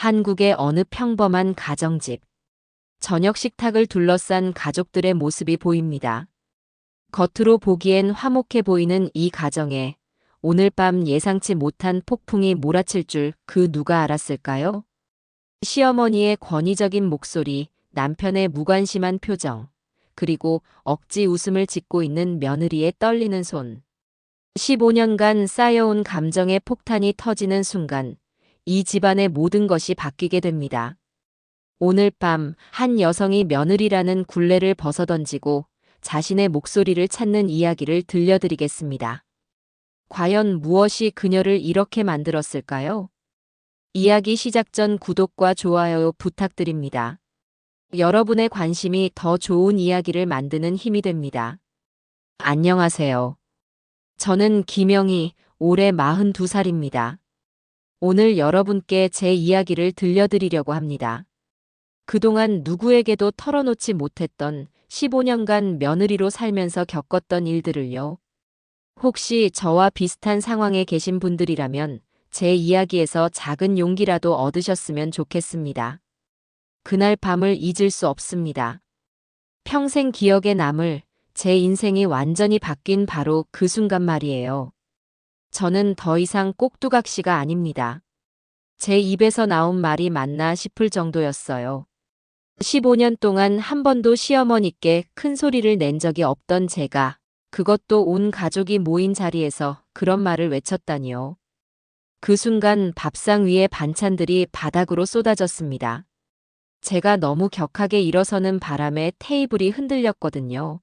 한국의 어느 평범한 가정집. 저녁 식탁을 둘러싼 가족들의 모습이 보입니다. 겉으로 보기엔 화목해 보이는 이 가정에 오늘 밤 예상치 못한 폭풍이 몰아칠 줄 그 누가 알았을까요? 시어머니의 권위적인 목소리, 남편의 무관심한 표정, 그리고 억지 웃음을 짓고 있는 며느리의 떨리는 손. 15년간 쌓여온 감정의 폭탄이 터지는 순간 이 집안의 모든 것이 바뀌게 됩니다. 오늘 밤 한 여성이 며느리라는 굴레를 벗어던지고 자신의 목소리를 찾는 이야기를 들려드리겠습니다. 과연 무엇이 그녀를 이렇게 만들었을까요? 이야기 시작 전 구독과 좋아요 부탁드립니다. 여러분의 관심이 더 좋은 이야기를 만드는 힘이 됩니다. 안녕하세요. 저는 김영희, 올해 42살입니다. 오늘 여러분께 제 이야기를 들려드리려고 합니다. 그동안 누구에게도 털어놓지 못했던 15년간 며느리로 살면서 겪었던 일들을요. 혹시 저와 비슷한 상황에 계신 분들이라면 제 이야기에서 작은 용기라도 얻으셨으면 좋겠습니다. 그날 밤을 잊을 수 없습니다. 평생 기억에 남을 제 인생이 완전히 바뀐 바로 그 순간 말이에요. 저는 더 이상 꼭두각시가 아닙니다. 제 입에서 나온 말이 맞나 싶을 정도였어요. 15년 동안 한 번도 시어머니께 큰 소리를 낸 적이 없던 제가, 그것도 온 가족이 모인 자리에서 그런 말을 외쳤다니요. 그 순간 밥상 위에 반찬들이 바닥으로 쏟아졌습니다. 제가 너무 격하게 일어서는 바람에 테이블이 흔들렸거든요.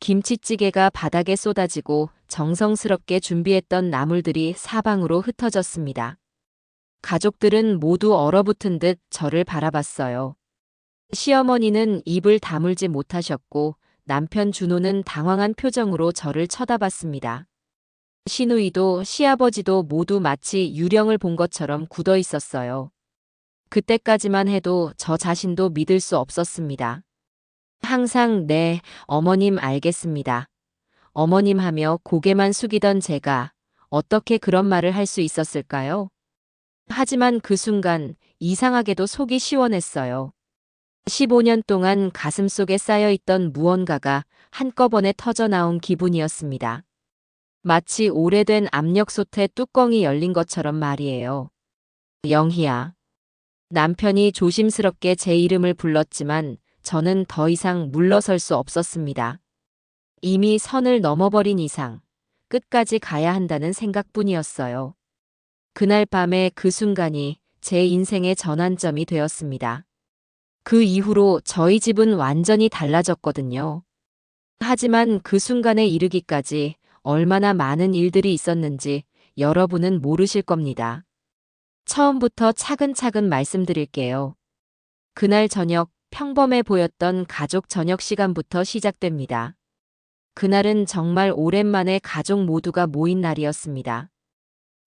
김치찌개가 바닥에 쏟아지고 정성스럽게 준비했던 나물들이 사방으로 흩어졌습니다. 가족들은 모두 얼어붙은 듯 저를 바라봤어요. 시어머니는 입을 다물지 못하셨고 남편 준호는 당황한 표정으로 저를 쳐다봤습니다. 시누이도 시아버지도 모두 마치 유령을 본 것처럼 굳어 있었어요. 그때까지만 해도 저 자신도 믿을 수 없었습니다. 항상 네, 어머님 알겠습니다. 어머님 하며 고개만 숙이던 제가 어떻게 그런 말을 할 수 있었을까요? 하지만 그 순간 이상하게도 속이 시원했어요. 15년 동안 가슴속에 쌓여있던 무언가가 한꺼번에 터져나온 기분이었습니다. 마치 오래된 압력솥의 뚜껑이 열린 것처럼 말이에요. 영희야. 남편이 조심스럽게 제 이름을 불렀지만 저는 더 이상 물러설 수 없었습니다. 이미 선을 넘어버린 이상 끝까지 가야 한다는 생각뿐이었어요. 그날 밤의 그 순간이 제 인생의 전환점이 되었습니다. 그 이후로 저희 집은 완전히 달라졌거든요. 하지만 그 순간에 이르기까지 얼마나 많은 일들이 있었는지 여러분은 모르실 겁니다. 처음부터 차근차근 말씀드릴게요. 그날 저녁 평범해 보였던 가족 저녁 시간부터 시작됩니다. 그날은 정말 오랜만에 가족 모두가 모인 날이었습니다.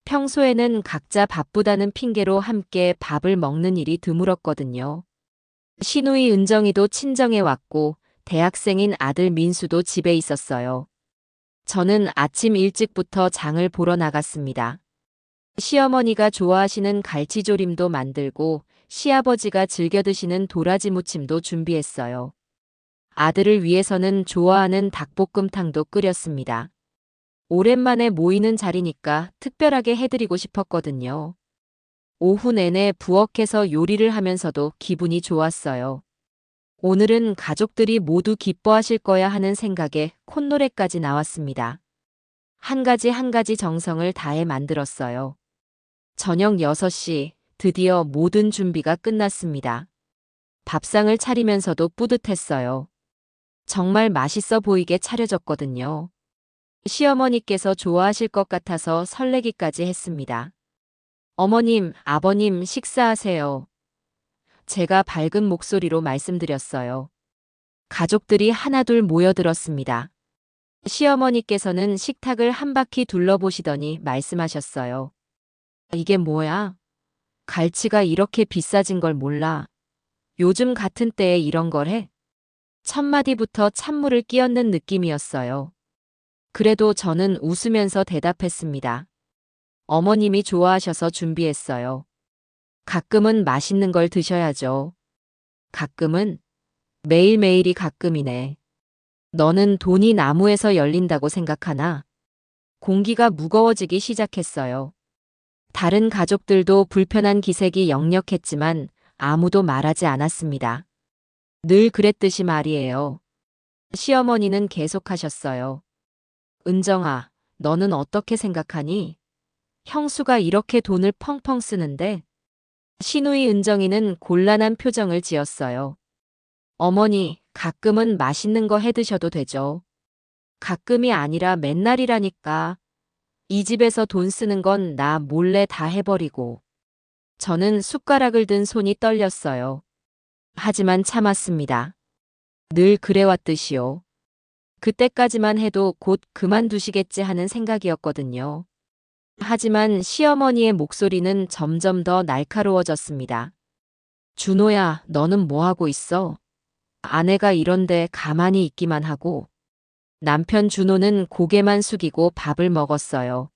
평소에는 각자 바쁘다는 핑계로 함께 밥을 먹는 일이 드물었거든요. 시누이 은정이도 친정에 왔고 대학생인 아들 민수도 집에 있었어요. 저는 아침 일찍부터 장을 보러 나갔습니다. 시어머니가 좋아하시는 갈치조림도 만들고 시아버지가 즐겨 드시는 도라지 무침도 준비했어요. 아들을 위해서는 좋아하는 닭볶음탕도 끓였습니다. 오랜만에 모이는 자리니까 특별하게 해드리고 싶었거든요. 오후 내내 부엌에서 요리를 하면서도 기분이 좋았어요. 오늘은 가족들이 모두 기뻐하실 거야 하는 생각에 콧노래까지 나왔습니다. 한 가지 한 가지 정성을 다해 만들었어요. 저녁 6시, 드디어 모든 준비가 끝났습니다. 밥상을 차리면서도 뿌듯했어요. 정말 맛있어 보이게 차려졌거든요. 시어머니께서 좋아하실 것 같아서 설레기까지 했습니다. 어머님, 아버님 식사하세요. 제가 밝은 목소리로 말씀드렸어요. 가족들이 하나둘 모여들었습니다. 시어머니께서는 식탁을 한 바퀴 둘러보시더니 말씀하셨어요. 이게 뭐야? 갈치가 이렇게 비싸진 걸 몰라. 요즘 같은 때에 이런 걸 해? 첫 마디부터 찬물을 끼얹는 느낌이었어요. 그래도 저는 웃으면서 대답했습니다. 어머님이 좋아하셔서 준비했어요. 가끔은 맛있는 걸 드셔야죠. 가끔은? 매일매일이 가끔이네. 너는 돈이 나무에서 열린다고 생각하나? 공기가 무거워지기 시작했어요. 다른 가족들도 불편한 기색이 역력했지만 아무도 말하지 않았습니다. 늘 그랬듯이 말이에요. 시어머니는 계속하셨어요. 은정아, 너는 어떻게 생각하니? 형수가 이렇게 돈을 펑펑 쓰는데? 시누이 은정이는 곤란한 표정을 지었어요. 어머니, 가끔은 맛있는 거 해 드셔도 되죠. 가끔이 아니라 맨날이라니까. 이 집에서 돈 쓰는 건 나 몰래 다 해버리고. 저는 숟가락을 든 손이 떨렸어요. 하지만 참았습니다. 늘 그래왔듯이요. 그때까지만 해도 곧 그만두시겠지 하는 생각이었거든요. 하지만 시어머니의 목소리는 점점 더 날카로워졌습니다. 준호야, 너는 뭐 하고 있어? 아내가 이런데 가만히 있기만 하고. 남편 준호는 고개만 숙이고 밥을 먹었어요.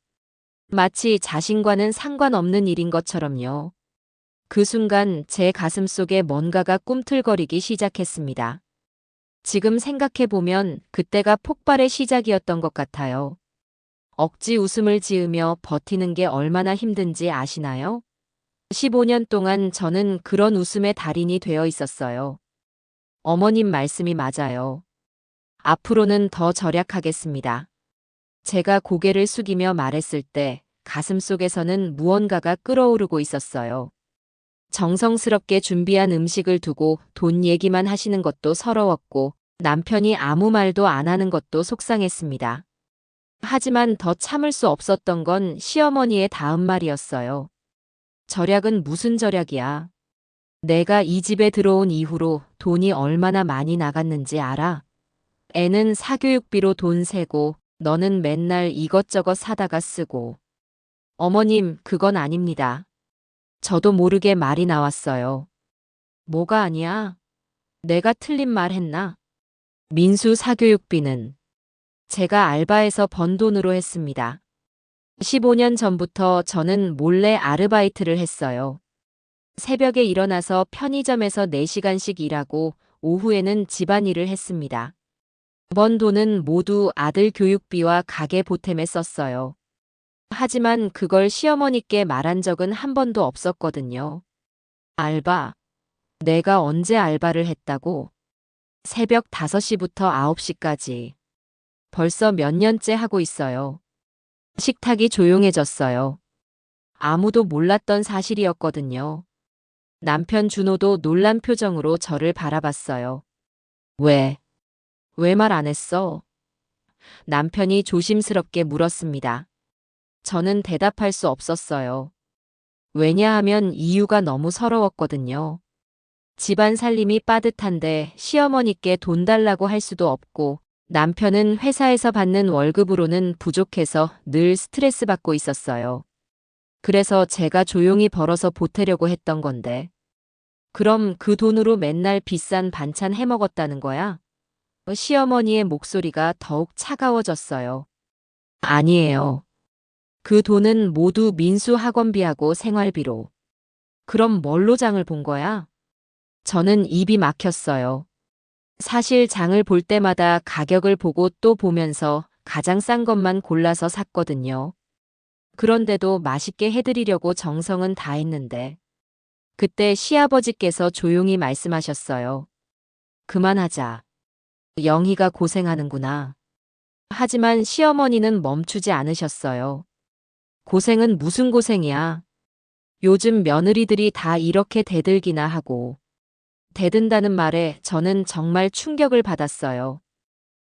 마치 자신과는 상관없는 일인 것처럼요. 그 순간 제 가슴 속에 뭔가가 꿈틀거리기 시작했습니다. 지금 생각해보면 그때가 폭발의 시작이었던 것 같아요. 억지 웃음을 지으며 버티는 게 얼마나 힘든지 아시나요? 15년 동안 저는 그런 웃음의 달인이 되어 있었어요. 어머님 말씀이 맞아요. 앞으로는 더 절약하겠습니다. 제가 고개를 숙이며 말했을 때 가슴 속에서는 무언가가 끓어오르고 있었어요. 정성스럽게 준비한 음식을 두고 돈 얘기만 하시는 것도 서러웠고 남편이 아무 말도 안 하는 것도 속상했습니다. 하지만 더 참을 수 없었던 건 시어머니의 다음 말이었어요. 절약은 무슨 절약이야? 내가 이 집에 들어온 이후로 돈이 얼마나 많이 나갔는지 알아? 애는 사교육비로 돈 세고 너는 맨날 이것저것 사다가 쓰고. 어머님, 그건 아닙니다. 저도 모르게 말이 나왔어요. 뭐가 아니야? 내가 틀린 말 했나? 민수 사교육비는 제가 알바해서 번 돈으로 했습니다. 15년 전부터 저는 몰래 아르바이트를 했어요. 새벽에 일어나서 편의점에서 4시간씩 일하고 오후에는 집안일을 했습니다. 번 돈은 모두 아들 교육비와 가게 보탬에 썼어요. 하지만 그걸 시어머니께 말한 적은 한 번도 없었거든요. 알바? 내가 언제 알바를 했다고? 새벽 5시부터 9시까지. 벌써 몇 년째 하고 있어요. 식탁이 조용해졌어요. 아무도 몰랐던 사실이었거든요. 남편 준호도 놀란 표정으로 저를 바라봤어요. 왜? 왜 말 안 했어? 남편이 조심스럽게 물었습니다. 저는 대답할 수 없었어요. 왜냐하면 이유가 너무 서러웠거든요. 집안 살림이 빠듯한데 시어머니께 돈 달라고 할 수도 없고 남편은 회사에서 받는 월급으로는 부족해서 늘 스트레스 받고 있었어요. 그래서 제가 조용히 벌어서 보태려고 했던 건데. 그럼 그 돈으로 맨날 비싼 반찬 해 먹었다는 거야? 시어머니의 목소리가 더욱 차가워졌어요. 아니에요. 그 돈은 모두 민수 학원비하고 생활비로. 그럼 뭘로 장을 본 거야? 저는 입이 막혔어요. 사실 장을 볼 때마다 가격을 보고 또 보면서 가장 싼 것만 골라서 샀거든요. 그런데도 맛있게 해드리려고 정성은 다했는데. 그때 시아버지께서 조용히 말씀하셨어요. 그만하자. 영희가 고생하는구나. 하지만 시어머니는 멈추지 않으셨어요. 고생은 무슨 고생이야? 요즘 며느리들이 다 이렇게 대들기나 하고. 대든다는 말에 저는 정말 충격을 받았어요.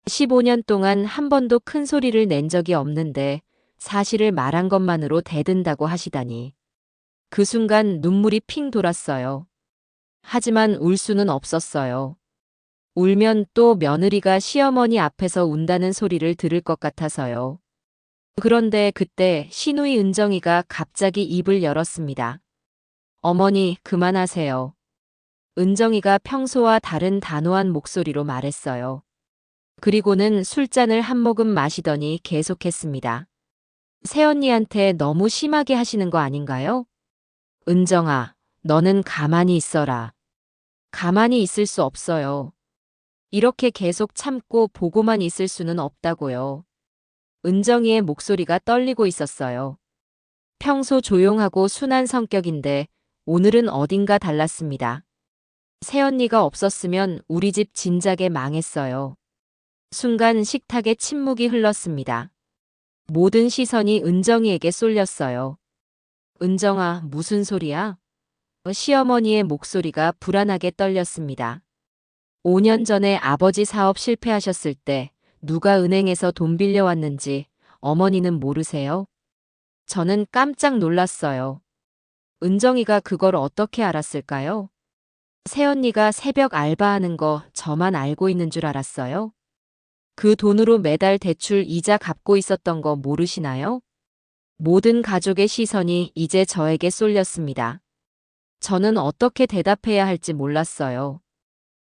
15년 동안 한 번도 큰 소리를 낸 적이 없는데 사실을 말한 것만으로 대든다고 하시다니. 그 순간 눈물이 핑 돌았어요. 하지만 울 수는 없었어요. 울면 또 며느리가 시어머니 앞에서 운다는 소리를 들을 것 같아서요. 그런데 그때 시누이 은정이가 갑자기 입을 열었습니다. 어머니, 그만하세요. 은정이가 평소와 다른 단호한 목소리로 말했어요. 그리고는 술잔을 한 모금 마시더니 계속했습니다. 새언니한테 너무 심하게 하시는 거 아닌가요? 은정아, 너는 가만히 있어라. 가만히 있을 수 없어요. 이렇게 계속 참고 보고만 있을 수는 없다고요. 은정이의 목소리가 떨리고 있었어요. 평소 조용하고 순한 성격인데 오늘은 어딘가 달랐습니다. 새언니가 없었으면 우리 집 진작에 망했어요. 순간 식탁에 침묵이 흘렀습니다. 모든 시선이 은정이에게 쏠렸어요. 은정아, 무슨 소리야? 시어머니의 목소리가 불안하게 떨렸습니다. 5년 전에 아버지 사업 실패하셨을 때 누가 은행에서 돈 빌려왔는지 어머니는 모르세요? 저는 깜짝 놀랐어요. 은정이가 그걸 어떻게 알았을까요? 새언니가 새벽 알바하는 거 저만 알고 있는 줄 알았어요? 그 돈으로 매달 대출 이자 갚고 있었던 거 모르시나요? 모든 가족의 시선이 이제 저에게 쏠렸습니다. 저는 어떻게 대답해야 할지 몰랐어요.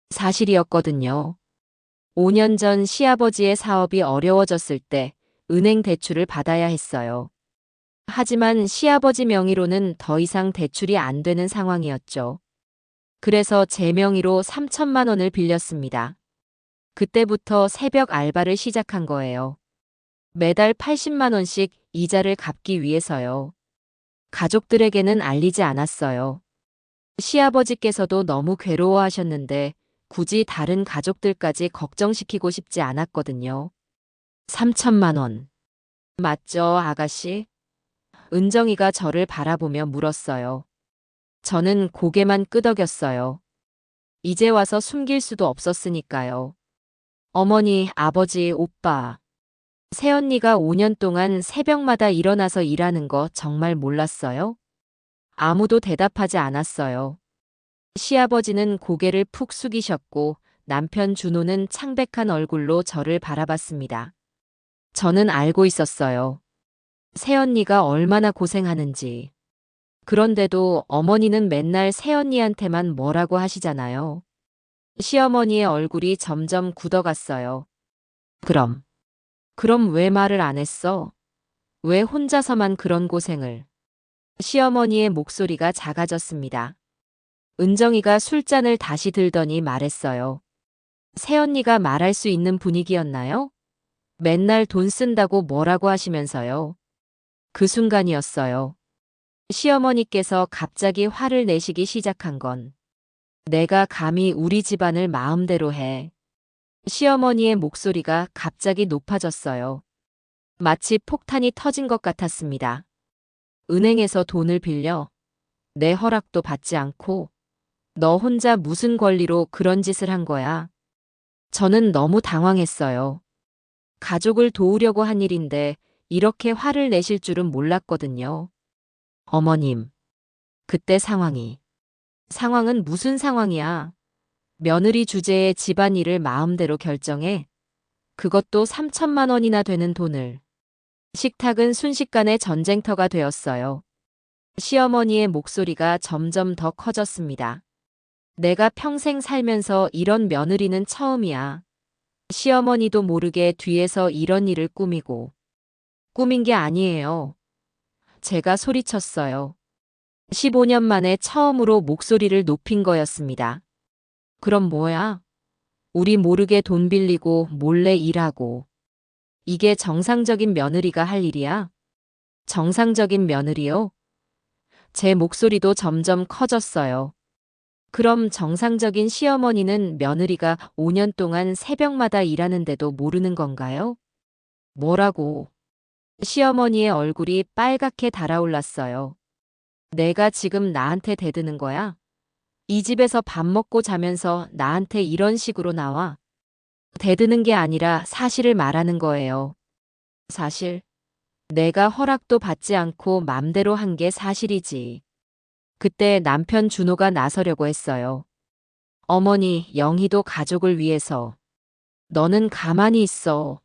사실이었거든요. 5년 전 시아버지의 사업이 어려워졌을 때 은행 대출을 받아야 했어요. 하지만 시아버지 명의로는 더 이상 대출이 안 되는 상황이었죠. 그래서 제 명의로 3천만 원을 빌렸습니다. 그때부터 새벽 알바를 시작한 거예요. 매달 80만 원씩 이자를 갚기 위해서요. 가족들에게는 알리지 않았어요. 시아버지께서도 너무 괴로워하셨는데 굳이 다른 가족들까지 걱정시키고 싶지 않았거든요. 3천만 원. 맞죠, 아가씨? 은정이가 저를 바라보며 물었어요. 저는 고개만 끄덕였어요. 이제 와서 숨길 수도 없었으니까요. 어머니, 아버지, 오빠. 새언니가 5년 동안 새벽마다 일어나서 일하는 거 정말 몰랐어요? 아무도 대답하지 않았어요. 시아버지는 고개를 푹 숙이셨고 남편 준호는 창백한 얼굴로 저를 바라봤습니다. 저는 알고 있었어요. 새언니가 얼마나 고생하는지. 그런데도 어머니는 맨날 새언니한테만 뭐라고 하시잖아요. 시어머니의 얼굴이 점점 굳어갔어요. 그럼 왜 말을 안 했어? 왜 혼자서만 그런 고생을? 시어머니의 목소리가 작아졌습니다. 은정이가 술잔을 다시 들더니 말했어요. 새언니가 말할 수 있는 분위기였나요? 맨날 돈 쓴다고 뭐라고 하시면서요. 그 순간이었어요. 시어머니께서 갑자기 화를 내시기 시작한 건 내가 감히 우리 집안을 마음대로 해. 시어머니의 목소리가 갑자기 높아졌어요. 마치 폭탄이 터진 것 같았습니다. 은행에서 돈을 빌려 내 허락도 받지 않고 너 혼자 무슨 권리로 그런 짓을 한 거야? 저는 너무 당황했어요. 가족을 도우려고 한 일인데 이렇게 화를 내실 줄은 몰랐거든요. 어머님, 그때 상황은 무슨 상황이야? 며느리 주제에 집안일을 마음대로 결정해. 그것도 3천만 원이나 되는 돈을. 식탁은 순식간에 전쟁터가 되었어요. 시어머니의 목소리가 점점 더 커졌습니다. 내가 평생 살면서 이런 며느리는 처음이야. 시어머니도 모르게 뒤에서 이런 일을 꾸민 게 아니에요. 제가 소리쳤어요. 15년 만에 처음으로 목소리를 높인 거였습니다. 그럼 뭐야? 우리 모르게 돈 빌리고 몰래 일하고. 이게 정상적인 며느리가 할 일이야? 정상적인 며느리요? 제 목소리도 점점 커졌어요. 그럼 정상적인 시어머니는 며느리가 5년 동안 새벽마다 일하는데도 모르는 건가요? 뭐라고? 시어머니의 얼굴이 빨갛게 달아올랐어요. 내가 지금 나한테 대드는 거야? 이 집에서 밥 먹고 자면서 나한테 이런 식으로 나와? 대드는 게 아니라 사실을 말하는 거예요. 사실, 내가 허락도 받지 않고 맘대로 한 게 사실이지. 그때 남편 준호가 나서려고 했어요. 어머니, 영희도 가족을 위해서. 너는 가만히 있어.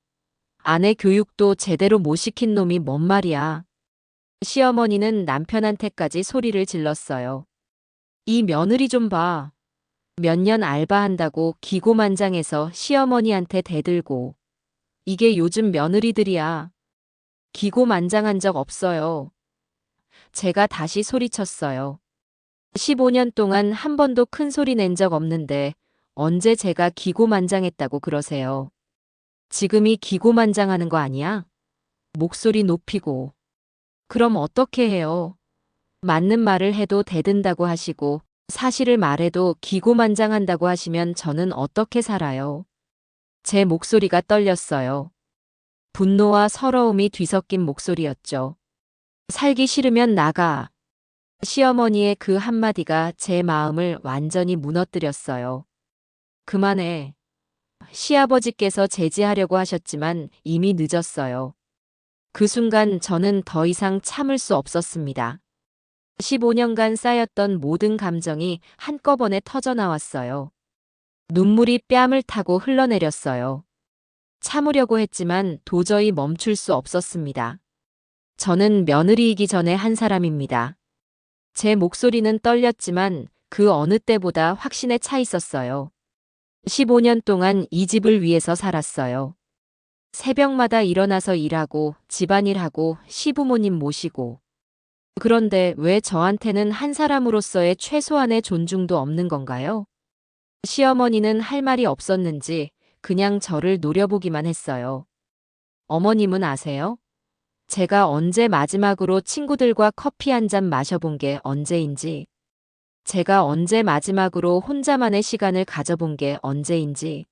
아내 교육도 제대로 못 시킨 놈이 뭔 말이야. 시어머니는 남편한테까지 소리를 질렀어요. 이 며느리 좀 봐. 몇 년 알바한다고 기고만장해서 시어머니한테 대들고. 이게 요즘 며느리들이야. 기고만장한 적 없어요. 제가 다시 소리쳤어요. 15년 동안 한 번도 큰 소리 낸 적 없는데 언제 제가 기고만장했다고 그러세요. 지금이 기고만장하는 거 아니야? 목소리 높이고. 그럼 어떻게 해요? 맞는 말을 해도 대든다고 하시고 사실을 말해도 기고만장한다고 하시면 저는 어떻게 살아요? 제 목소리가 떨렸어요. 분노와 서러움이 뒤섞인 목소리였죠. 살기 싫으면 나가. 시어머니의 그 한마디가 제 마음을 완전히 무너뜨렸어요. 그만해. 시아버지께서 제지하려고 하셨지만 이미 늦었어요. 그 순간 저는 더 이상 참을 수 없었습니다. 15년간 쌓였던 모든 감정이 한꺼번에 터져나왔어요. 눈물이 뺨을 타고 흘러내렸어요. 참으려고 했지만 도저히 멈출 수 없었습니다. 저는 며느리이기 전에 한 사람입니다. 제 목소리는 떨렸지만 그 어느 때보다 확신에 차 있었어요. 15년 동안 이 집을 위해서 살았어요. 새벽마다 일어나서 일하고 집안일하고 시부모님 모시고. 그런데 왜 저한테는 한 사람으로서의 최소한의 존중도 없는 건가요? 시어머니는 할 말이 없었는지 그냥 저를 노려보기만 했어요. 어머님은 아세요? 제가 언제 마지막으로 친구들과 커피 한 잔 마셔본 게 언제인지, 제가 언제 마지막으로 혼자만의 시간을 가져본 게 언제인지.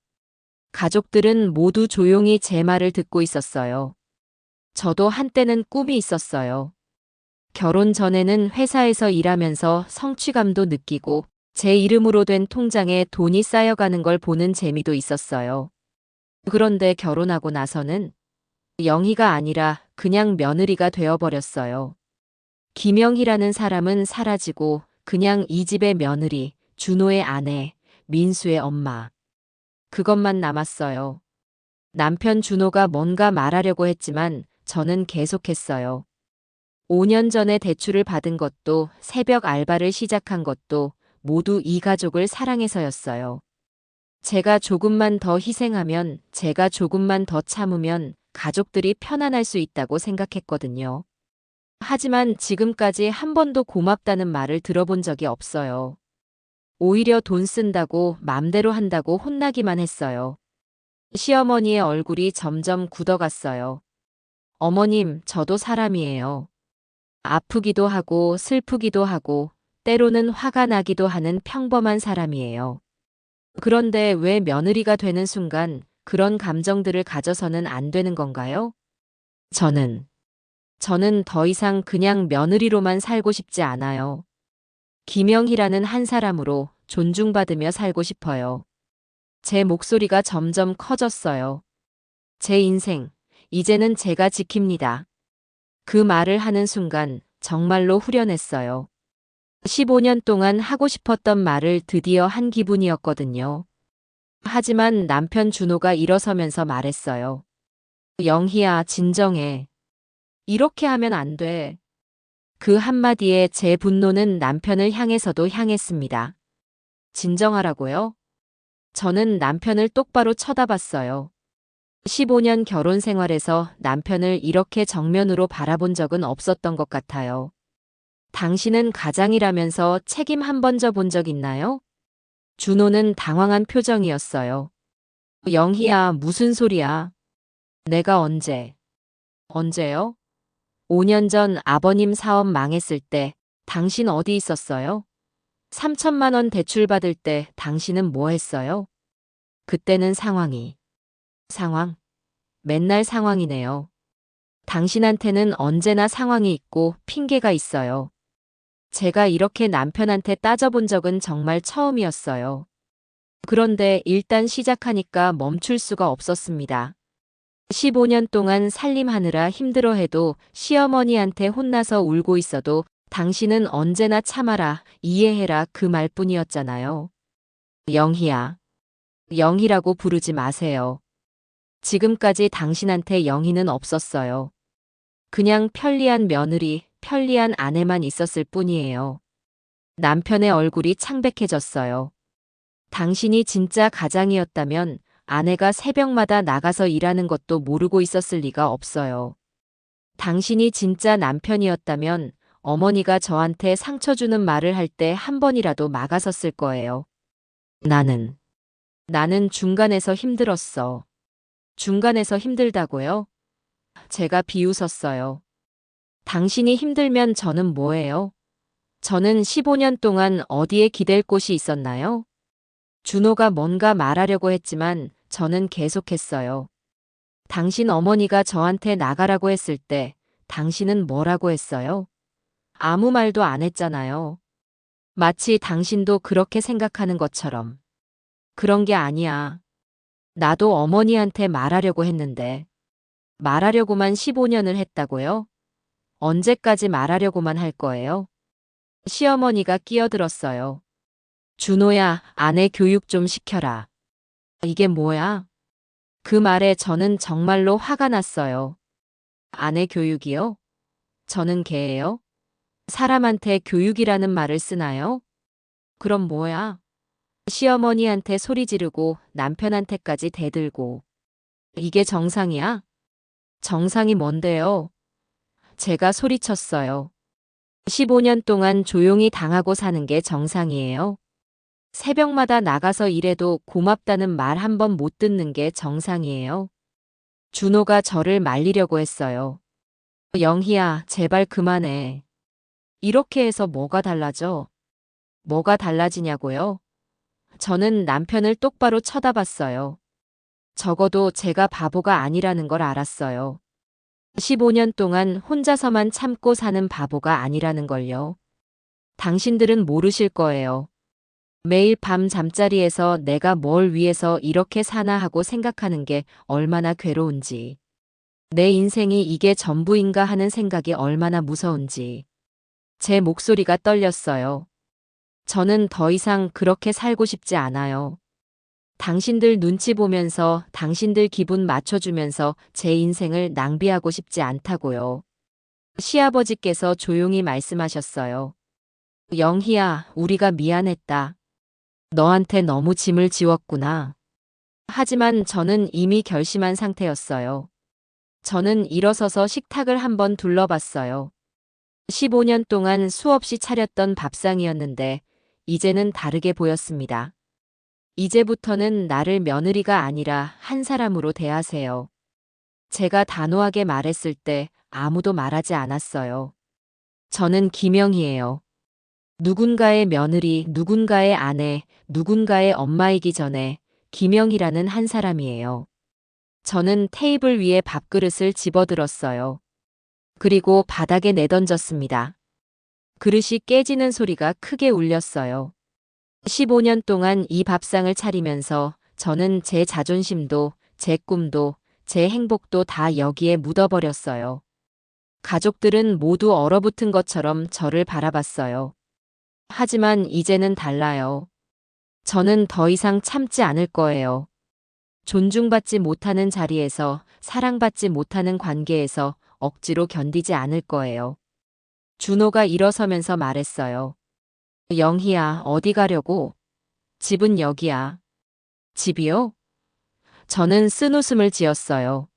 가족들은 모두 조용히 제 말을 듣고 있었어요. 저도 한때는 꿈이 있었어요. 결혼 전에는 회사에서 일하면서 성취감도 느끼고 제 이름으로 된 통장에 돈이 쌓여가는 걸 보는 재미도 있었어요. 그런데 결혼하고 나서는 영희가 아니라 그냥 며느리가 되어버렸어요. 김영희라는 사람은 사라지고 그냥 이 집의 며느리, 준호의 아내, 민수의 엄마. 그것만 남았어요. 남편 준호가 뭔가 말하려고 했지만 저는 계속했어요. 5년 전에 대출을 받은 것도 새벽 알바를 시작한 것도 모두 이 가족을 사랑해서였어요. 제가 조금만 더 희생하면, 제가 조금만 더 참으면 가족들이 편안할 수 있다고 생각했거든요. 하지만 지금까지 한 번도 고맙다는 말을 들어본 적이 없어요. 오히려 돈 쓴다고 맘대로 한다고 혼나기만 했어요. 시어머니의 얼굴이 점점 굳어갔어요. 어머님, 저도 사람이에요. 아프기도 하고 슬프기도 하고 때로는 화가 나기도 하는 평범한 사람이에요. 그런데 왜 며느리가 되는 순간 그런 감정들을 가져서는 안 되는 건가요? 저는 더 이상 그냥 며느리로만 살고 싶지 않아요. 김영희라는 한 사람으로 존중받으며 살고 싶어요. 제 목소리가 점점 커졌어요. 제 인생, 이제는 제가 지킵니다. 그 말을 하는 순간 정말로 후련했어요. 15년 동안 하고 싶었던 말을 드디어 한 기분이었거든요. 하지만 남편 준호가 일어서면서 말했어요. 영희야, 진정해. 이렇게 하면 안 돼. 그 한마디에 제 분노는 남편을 향해서도 향했습니다. 진정하라고요? 저는 남편을 똑바로 쳐다봤어요. 15년 결혼 생활에서 남편을 이렇게 정면으로 바라본 적은 없었던 것 같아요. 당신은 가장이라면서 책임 한 번 져본 적 있나요? 준호는 당황한 표정이었어요. 영희야, 무슨 소리야? 내가 언제요? 5년 전 아버님 사업 망했을 때 당신 어디 있었어요? 3천만 원 대출 받을 때 당신은 뭐 했어요? 그때는 상황? 맨날 상황이네요. 당신한테는 언제나 상황이 있고 핑계가 있어요. 제가 이렇게 남편한테 따져본 적은 정말 처음이었어요. 그런데 일단 시작하니까 멈출 수가 없었습니다. 15년 동안 살림하느라 힘들어해도 시어머니한테 혼나서 울고 있어도 당신은 언제나 참아라, 이해해라 그 말뿐이었잖아요. 영희야. 영희라고 부르지 마세요. 지금까지 당신한테 영희는 없었어요. 그냥 편리한 며느리, 편리한 아내만 있었을 뿐이에요. 남편의 얼굴이 창백해졌어요. 당신이 진짜 가장이었다면 아내가 새벽마다 나가서 일하는 것도 모르고 있었을 리가 없어요. 당신이 진짜 남편이었다면 어머니가 저한테 상처 주는 말을 할 때 한 번이라도 막아섰을 거예요. 나는 중간에서 힘들었어. 중간에서 힘들다고요? 제가 비웃었어요. 당신이 힘들면 저는 뭐예요? 저는 15년 동안 어디에 기댈 곳이 있었나요? 준호가 뭔가 말하려고 했지만 저는 계속했어요. 당신 어머니가 저한테 나가라고 했을 때 당신은 뭐라고 했어요? 아무 말도 안 했잖아요. 마치 당신도 그렇게 생각하는 것처럼. 그런 게 아니야. 나도 어머니한테 말하려고 했는데. 말하려고만 15년을 했다고요? 언제까지 말하려고만 할 거예요? 시어머니가 끼어들었어요. 준호야, 아내 교육 좀 시켜라. 이게 뭐야? 그 말에 저는 정말로 화가 났어요. 아내 교육이요? 저는 개예요? 사람한테 교육이라는 말을 쓰나요? 그럼 뭐야? 시어머니한테 소리 지르고 남편한테까지 대들고. 이게 정상이야? 정상이 뭔데요? 제가 소리쳤어요. 15년 동안 조용히 당하고 사는 게 정상이에요. 새벽마다 나가서 일해도 고맙다는 말 한 번 못 듣는 게 정상이에요. 준호가 저를 말리려고 했어요. 영희야, 제발 그만해. 이렇게 해서 뭐가 달라져? 뭐가 달라지냐고요? 저는 남편을 똑바로 쳐다봤어요. 적어도 제가 바보가 아니라는 걸 알았어요. 15년 동안 혼자서만 참고 사는 바보가 아니라는 걸요. 당신들은 모르실 거예요. 매일 밤 잠자리에서 내가 뭘 위해서 이렇게 사나 하고 생각하는 게 얼마나 괴로운지. 내 인생이 이게 전부인가 하는 생각이 얼마나 무서운지. 제 목소리가 떨렸어요. 저는 더 이상 그렇게 살고 싶지 않아요. 당신들 눈치 보면서 당신들 기분 맞춰주면서 제 인생을 낭비하고 싶지 않다고요. 시아버지께서 조용히 말씀하셨어요. 영희야, 우리가 미안했다. 너한테 너무 짐을 지웠구나. 하지만 저는 이미 결심한 상태였어요. 저는 일어서서 식탁을 한번 둘러봤어요. 15년 동안 수없이 차렸던 밥상이었는데 이제는 다르게 보였습니다. 이제부터는 나를 며느리가 아니라 한 사람으로 대하세요. 제가 단호하게 말했을 때 아무도 말하지 않았어요. 저는 김영희예요. 누군가의 며느리, 누군가의 아내, 누군가의 엄마이기 전에 김영희라는 한 사람이에요. 저는 테이블 위에 밥그릇을 집어들었어요. 그리고 바닥에 내던졌습니다. 그릇이 깨지는 소리가 크게 울렸어요. 15년 동안 이 밥상을 차리면서 저는 제 자존심도, 제 꿈도, 제 행복도 다 여기에 묻어버렸어요. 가족들은 모두 얼어붙은 것처럼 저를 바라봤어요. 하지만 이제는 달라요. 저는 더 이상 참지 않을 거예요. 존중받지 못하는 자리에서, 사랑받지 못하는 관계에서 억지로 견디지 않을 거예요. 준호가 일어서면서 말했어요. 영희야, 어디 가려고? 집은 여기야. 집이요? 저는 쓴웃음을 지었어요.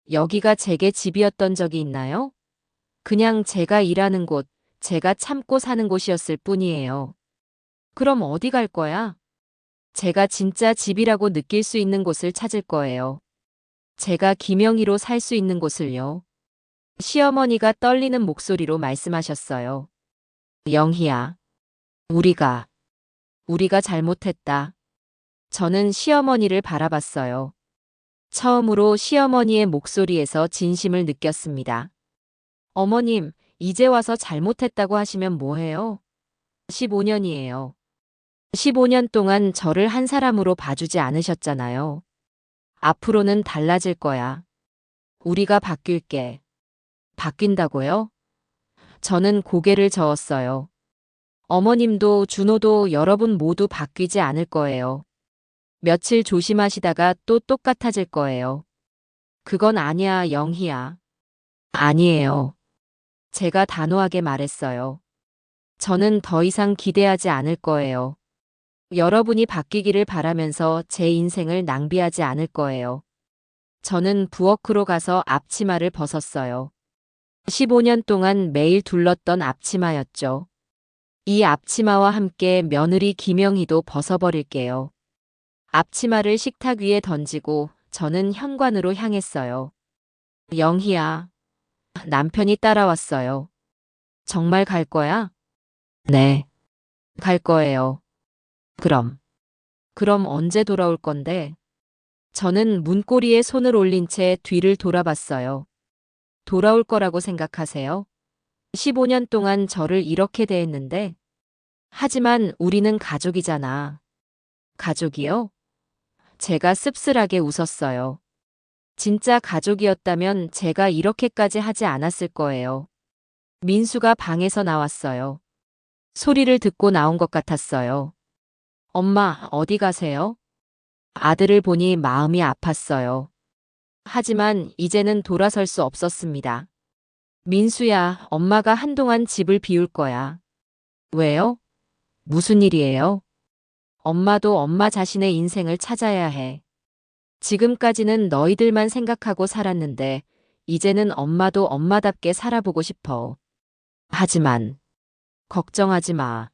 여기가 제게 집이었던 적이 있나요? 그냥 제가 일하는 곳, 제가 참고 사는 곳이었을 뿐이에요. 그럼 어디 갈 거야? 제가 진짜 집이라고 느낄 수 있는 곳을 찾을 거예요. 제가 김영희로 살 수 있는 곳을요. 시어머니가 떨리는 목소리로 말씀하셨어요. 영희야, 우리가 잘못했다. 저는 시어머니를 바라봤어요. 처음으로 시어머니의 목소리에서 진심을 느꼈습니다. 어머님, 이제 와서 잘못했다고 하시면 뭐해요? 15년이에요. 15년 동안 저를 한 사람으로 봐주지 않으셨잖아요. 앞으로는 달라질 거야. 우리가 바뀔게. 바뀐다고요? 저는 고개를 저었어요. 어머님도 준호도 여러분 모두 바뀌지 않을 거예요. 며칠 조심하시다가 또 똑같아질 거예요. 그건 아니야, 영희야. 아니에요. 제가 단호하게 말했어요. 저는 더 이상 기대하지 않을 거예요. 여러분이 바뀌기를 바라면서 제 인생을 낭비하지 않을 거예요. 저는 부엌으로 가서 앞치마를 벗었어요. 15년 동안 매일 둘렀던 앞치마였죠. 이 앞치마와 함께 며느리 김영희도 벗어버릴게요. 앞치마를 식탁 위에 던지고 저는 현관으로 향했어요. 영희야. 남편이 따라왔어요. 정말 갈 거야? 네. 갈 거예요. 그럼. 그럼 언제 돌아올 건데? 저는 문고리에 손을 올린 채 뒤를 돌아봤어요. 돌아올 거라고 생각하세요? 15년 동안 저를 이렇게 대했는데. 하지만 우리는 가족이잖아. 가족이요? 제가 씁쓸하게 웃었어요. 진짜 가족이었다면 제가 이렇게까지 하지 않았을 거예요. 민수가 방에서 나왔어요. 소리를 듣고 나온 것 같았어요. 엄마, 어디 가세요? 아들을 보니 마음이 아팠어요. 하지만 이제는 돌아설 수 없었습니다. 민수야, 엄마가 한동안 집을 비울 거야. 왜요? 무슨 일이에요? 엄마도 엄마 자신의 인생을 찾아야 해. 지금까지는 너희들만 생각하고 살았는데, 이제는 엄마도 엄마답게 살아보고 싶어. 하지만, 걱정하지 마.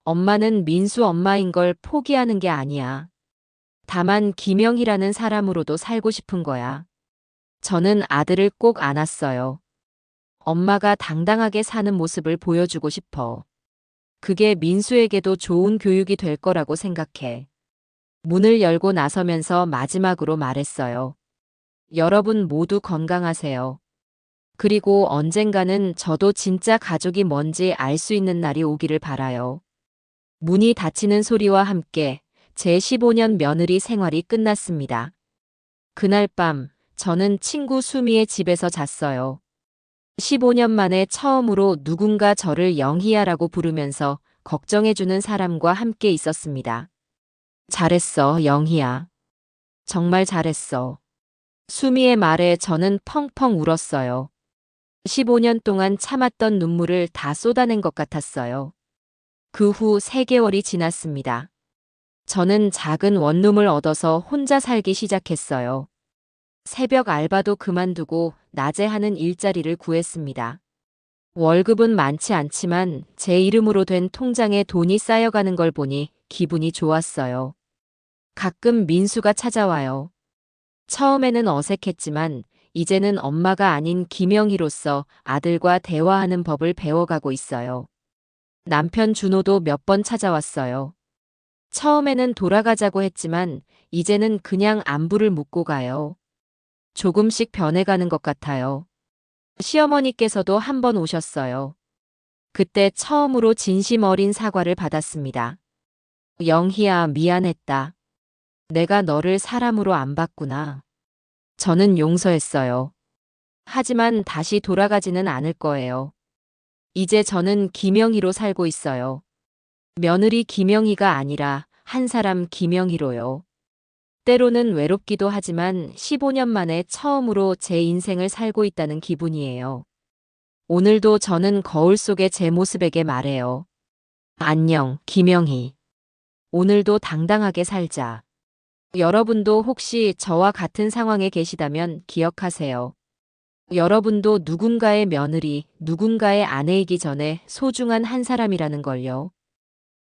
엄마는 민수 엄마인 걸 포기하는 게 아니야. 다만 김영희라는 사람으로도 살고 싶은 거야. 저는 아들을 꼭 안았어요. 엄마가 당당하게 사는 모습을 보여주고 싶어. 그게 민수에게도 좋은 교육이 될 거라고 생각해. 문을 열고 나서면서 마지막으로 말했어요. 여러분 모두 건강하세요. 그리고 언젠가는 저도 진짜 가족이 뭔지 알 수 있는 날이 오기를 바라요. 문이 닫히는 소리와 함께 제 15년 며느리 생활이 끝났습니다. 그날 밤 저는 친구 수미의 집에서 잤어요. 15년 만에 처음으로 누군가 저를 영희야라고 부르면서 걱정해주는 사람과 함께 있었습니다. 잘했어, 영희야. 정말 잘했어. 수미의 말에 저는 펑펑 울었어요. 15년 동안 참았던 눈물을 다 쏟아낸 것 같았어요. 그 후 3개월이 지났습니다. 저는 작은 원룸을 얻어서 혼자 살기 시작했어요. 새벽 알바도 그만두고 낮에 하는 일자리를 구했습니다. 월급은 많지 않지만 제 이름으로 된 통장에 돈이 쌓여가는 걸 보니 기분이 좋았어요. 가끔 민수가 찾아와요. 처음에는 어색했지만 이제는 엄마가 아닌 김영희로서 아들과 대화하는 법을 배워가고 있어요. 남편 준호도 몇 번 찾아왔어요. 처음에는 돌아가자고 했지만 이제는 그냥 안부를 묻고 가요. 조금씩 변해가는 것 같아요. 시어머니께서도 한 번 오셨어요. 그때 처음으로 진심 어린 사과를 받았습니다. 영희야, 미안했다. 내가 너를 사람으로 안 봤구나. 저는 용서했어요. 하지만 다시 돌아가지는 않을 거예요. 이제 저는 김영희로 살고 있어요. 며느리 김영희가 아니라 한 사람 김영희로요. 때로는 외롭기도 하지만 15년 만에 처음으로 제 인생을 살고 있다는 기분이에요. 오늘도 저는 거울 속의 제 모습에게 말해요. 안녕, 김영희. 오늘도 당당하게 살자. 여러분도 혹시 저와 같은 상황에 계시다면 기억하세요. 여러분도 누군가의 며느리, 누군가의 아내이기 전에 소중한 한 사람이라는 걸요.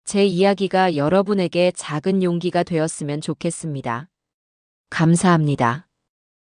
제 이야기가 여러분에게 작은 용기가 되었으면 좋겠습니다. 감사합니다.